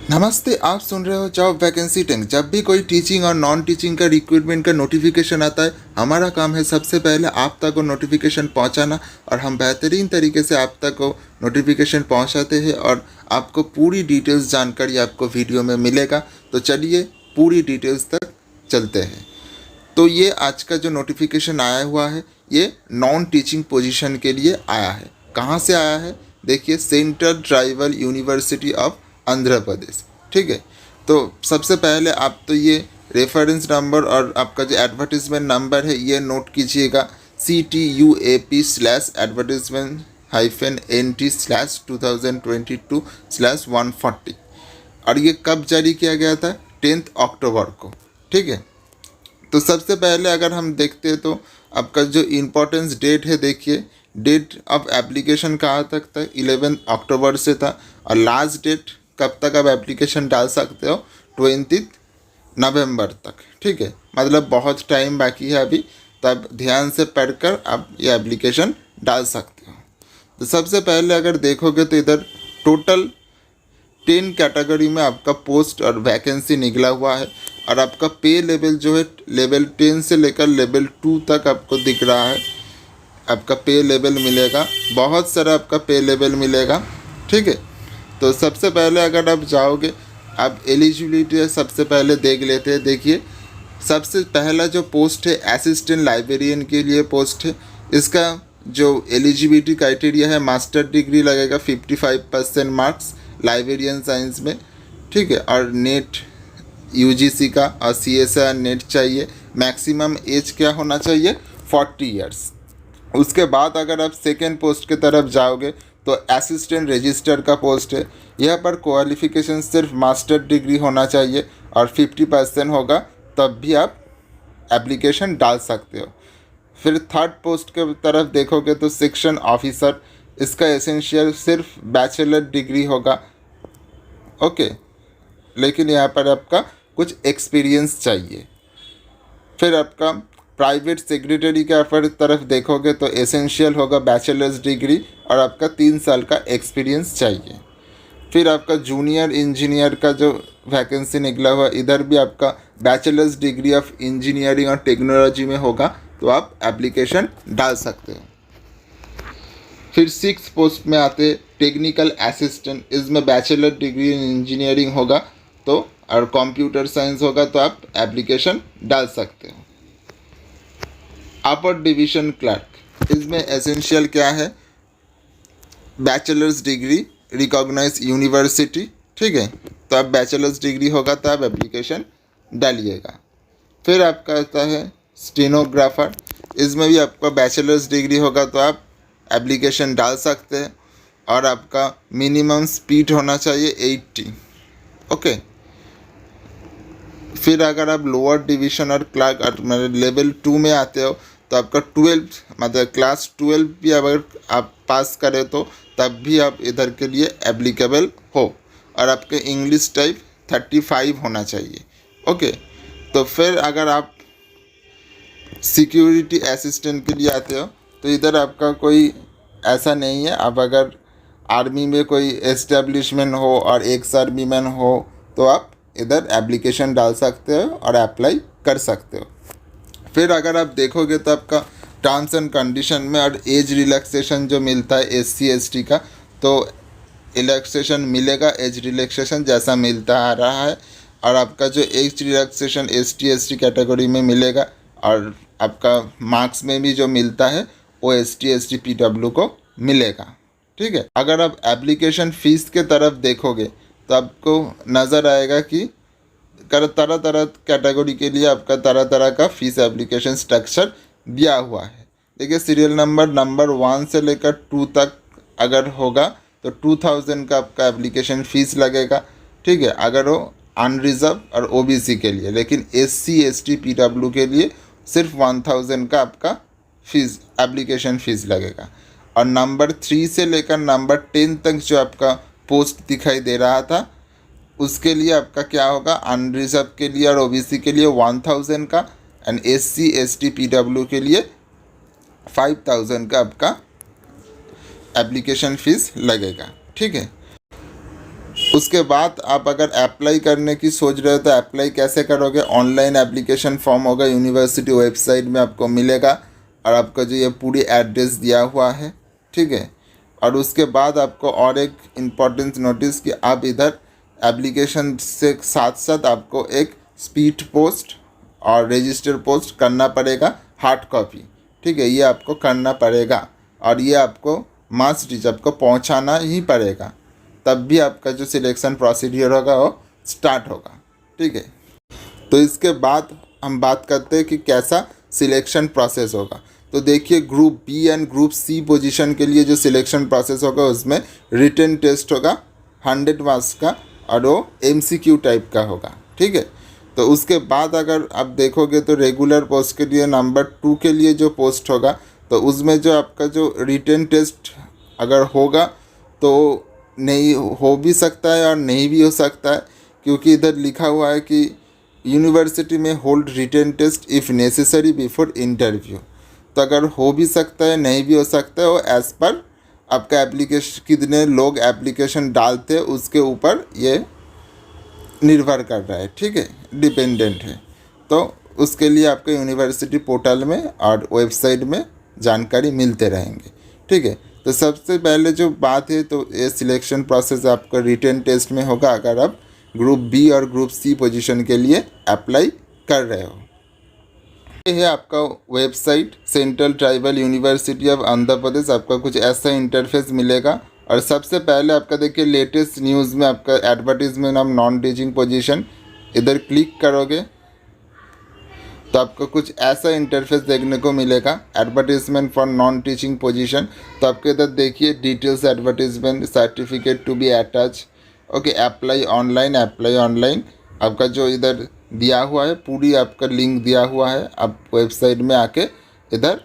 नमस्ते, आप सुन रहे हो जॉब वैकेंसी टैंक। जब भी कोई टीचिंग और नॉन टीचिंग का रिक्रूटमेंट का नोटिफिकेशन आता है, हमारा काम है सबसे पहले आप तक वो नोटिफिकेशन पहुंचाना, और हम बेहतरीन तरीके से आप तक वो नोटिफिकेशन पहुंचाते हैं और आपको पूरी डिटेल्स जानकारी आपको वीडियो में मिलेगा। तो चलिए पूरी डिटेल्स तक चलते हैं। तो ये आज का जो नोटिफिकेशन आया हुआ है, ये नॉन टीचिंग पोजीशन के लिए आया है। कहाँ से आया है? देखिए, central tribal university of Andhra Pradesh. ठीक है, तो सबसे पहले आप तो ये रेफरेंस नंबर और आपका जो एडवर्टीजमेंट नंबर है ये नोट कीजिएगा, CTUAP/advertisement-NT/2022/140। और ये कब जारी किया गया था? 10 अक्टूबर को। ठीक है, तो सबसे पहले अगर हम देखते हैं तो आपका जो इम्पोर्टेंस डेट है, देखिए डेट ऑफ एप्लीकेशन कहाँ तक था? 11 अक्टूबर से था। और लास्ट डेट कब तक आप एप्लीकेशन डाल सकते हो? 20 नवंबर तक। ठीक है, मतलब बहुत टाइम बाकी है अभी, तो आप ध्यान से पढ़कर आप ये एप्लीकेशन डाल सकते हो। तो सबसे पहले अगर देखोगे तो इधर टोटल 10 कैटेगरी में आपका पोस्ट और वैकेंसी निकला हुआ है। और आपका पे लेवल जो है लेवल 10 से लेकर लेवल 2 तक आपको दिख रहा है। आपका पे लेवल मिलेगा, बहुत सारा आपका पे लेवल मिलेगा। ठीक है, तो सबसे पहले अगर आप जाओगे, आप एलिजिबिलिटी सबसे पहले देख लेते हैं। देखिए, सबसे पहला जो पोस्ट है असिस्टेंट लाइब्रेरियन के लिए पोस्ट है। इसका जो एलिजिबिलिटी क्राइटेरिया है, मास्टर डिग्री लगेगा, 55% मार्क्स लाइब्रेरियन साइंस में। ठीक है, और नेट यूजीसी का और सीएसआर नेट चाहिए। मैक्सिमम एज क्या होना चाहिए? 40 इयर्स। उसके बाद अगर आप सेकेंड पोस्ट की तरफ जाओगे तो असिस्टेंट रजिस्टर का पोस्ट है। यह पर क्वालिफिकेशन सिर्फ मास्टर डिग्री होना चाहिए और 50% होगा, तब भी आप एप्लीकेशन डाल सकते हो। फिर थर्ड पोस्ट के तरफ देखोगे तो सेक्शन ऑफिसर, इसका एसेंशियल सिर्फ बैचलर डिग्री होगा। ओके, लेकिन यहाँ पर आपका कुछ एक्सपीरियंस चाहिए। फिर आपका प्राइवेट सेक्रेटरी के तरफ देखोगे तो एसेंशियल होगा बैचलर्स डिग्री और आपका 3 साल का एक्सपीरियंस चाहिए। फिर आपका जूनियर इंजीनियर का जो वैकेंसी निकला हुआ, इधर भी आपका बैचलर्स डिग्री ऑफ इंजीनियरिंग और टेक्नोलॉजी में होगा, तो आप एप्लीकेशन डाल सकते हो। फिर 6 पोस्ट में आते टेक्निकल असिस्टेंट, इसमें बैचलर डिग्री इन इंजीनियरिंग होगा तो, और कंप्यूटर साइंस होगा, तो आप एप्लीकेशन डाल सकते हो। अपर डिवीजन क्लर्क, इसमें एसेंशियल क्या है? Bachelor's degree recognise university. ठीक है, तो आप बैचलर्स डिग्री होगा तो आप एप्लीकेशन डालिएगा। फिर आपका आता है स्टेनोग्राफर, इसमें भी आपका बैचलर्स डिग्री होगा तो आप एप्लीकेशन डाल सकते हैं और आपका मिनिमम स्पीड होना चाहिए 80। ओके, फिर अगर आप लोअर डिवीजन और क्लर्क और मतलब लेवल 2 में आते हो तो आपका 12 मतलब क्लास 12 भी अगर आप पास करें तो तब भी आप इधर के लिए एप्लीकेबल हो, और आपके इंग्लिश टाइप 35 होना चाहिए। ओके, तो फिर अगर आप सिक्योरिटी असिस्टेंट के लिए आते हो तो इधर आपका कोई ऐसा नहीं है। आप अगर आर्मी में कोई एस्टेब्लिशमेंट हो और एक्स आर्मी मैन हो तो आप इधर एप्लीकेशन डाल सकते हो और अप्लाई कर सकते हो। फिर अगर आप देखोगे तो आपका टर्म्स एंड कंडीशन में और एज रिलैक्सेशन जो मिलता है SC ST का, तो रिलैक्सेशन मिलेगा, एज रिलैक्सेशन जैसा मिलता आ रहा है। और आपका जो age relaxation ST ST category में मिलेगा, और आपका मार्क्स में भी जो मिलता है वो ST ST PW को मिलेगा। ठीक है, अगर आप एप्लीकेशन फ़ीस के तरफ देखोगे तो आपको नज़र आएगा कि तरह तरह कैटेगरी के लिए आपका तरह तरह का फ़ीस एप्लीकेशन स्ट्रक्चर दिया हुआ है। देखिए, सीरियल नंबर 1 से लेकर 2 तक अगर होगा तो 2000 का आपका एप्लीकेशन फ़ीस लगेगा। ठीक है, अगर वो अनरिजर्व और OBC के लिए, लेकिन SC ST PW के लिए सिर्फ 1000 का आपका फीस एप्लीकेशन फ़ीस लगेगा। और नंबर 3 से लेकर नंबर 10 तक जो आपका पोस्ट दिखाई दे रहा था, उसके लिए आपका क्या होगा? अनरिजर्व के लिए और OBC के लिए 1000 का, एंड SC ST PW के लिए 5000 का आपका एप्लीकेशन फ़ीस लगेगा। ठीक है, उसके बाद आप अगर अप्लाई करने की सोच रहे हो तो अप्लाई कैसे करोगे? ऑनलाइन एप्लीकेशन फॉर्म होगा, यूनिवर्सिटी वेबसाइट में आपको मिलेगा और आपका जो ये पूरी एड्रेस दिया हुआ है, ठीक है। और उसके बाद आपको और एक इम्पॉर्टेंट नोटिस कि आप इधर एप्लीकेशन से साथ साथ आपको एक स्पीड पोस्ट और रजिस्टर पोस्ट करना पड़ेगा, हार्ड कॉपी, ठीक है। ये आपको करना पड़ेगा और ये आपको मास रीच आपको पहुंचाना ही पड़ेगा, तब भी आपका जो सिलेक्शन प्रोसीडियर होगा वो स्टार्ट होगा, ठीक है। तो इसके बाद हम बात करते हैं कि कैसा सिलेक्शन प्रोसेस होगा। तो देखिए, group B and group C position के लिए जो सिलेक्शन प्रोसेस होगा उसमें रिटन टेस्ट होगा 100 मार्क्स का और वो MCQ टाइप का होगा, ठीक है। तो उसके बाद अगर आप देखोगे तो रेगुलर पोस्ट के लिए नंबर 2 के लिए जो पोस्ट होगा तो उसमें जो आपका जो रिटन टेस्ट अगर होगा तो नहीं हो भी सकता है और नहीं भी हो सकता है, क्योंकि इधर लिखा हुआ है कि यूनिवर्सिटी में hold written test if necessary before interview. तो अगर हो भी सकता है, नहीं भी हो सकता है, वो एज़ पर आपका एप्लीकेशन कितने लोग एप्लीकेशन डालते हैं उसके ऊपर ये निर्भर कर रहा है, ठीक है, डिपेंडेंट है। तो उसके लिए आपके यूनिवर्सिटी पोर्टल में और वेबसाइट में जानकारी मिलते रहेंगे, ठीक है। तो सबसे पहले जो बात है तो ये सिलेक्शन प्रोसेस आपका रिटन टेस्ट में होगा अगर आप ग्रुप बी और ग्रुप सी पोजीशन के लिए अप्लाई कर रहे हो। ये है आपका website central tribal university of Andhra Pradesh. आपका कुछ ऐसा इंटरफेस मिलेगा और सबसे पहले आपका देखिए लेटेस्ट न्यूज़ में आपका advertisement of non teaching position, इधर क्लिक करोगे तो आपको कुछ ऐसा इंटरफेस देखने को मिलेगा, advertisement for non teaching position. तो आपके इधर देखिए details advertisement, certificate to be attach, okay, apply online आपका जो इधर दिया हुआ है पूरी आपका लिंक दिया हुआ है, आप वेबसाइट में आके इधर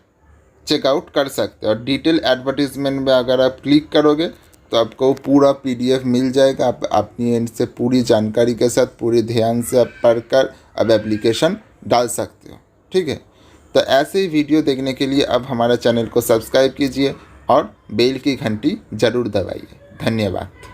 चेकआउट कर सकते हो। और डिटेल एडवर्टीजमेंट में अगर आप क्लिक करोगे तो आपको पूरा PDF मिल जाएगा, आप अपनी एंड से पूरी जानकारी के साथ पूरी ध्यान से आप पढ़कर अब एप्लीकेशन डाल सकते हो, ठीक है। तो ऐसे ही वीडियो देखने के लिए अब हमारे चैनल को सब्सक्राइब कीजिए और बेल की घंटी ज़रूर दबाइए। धन्यवाद।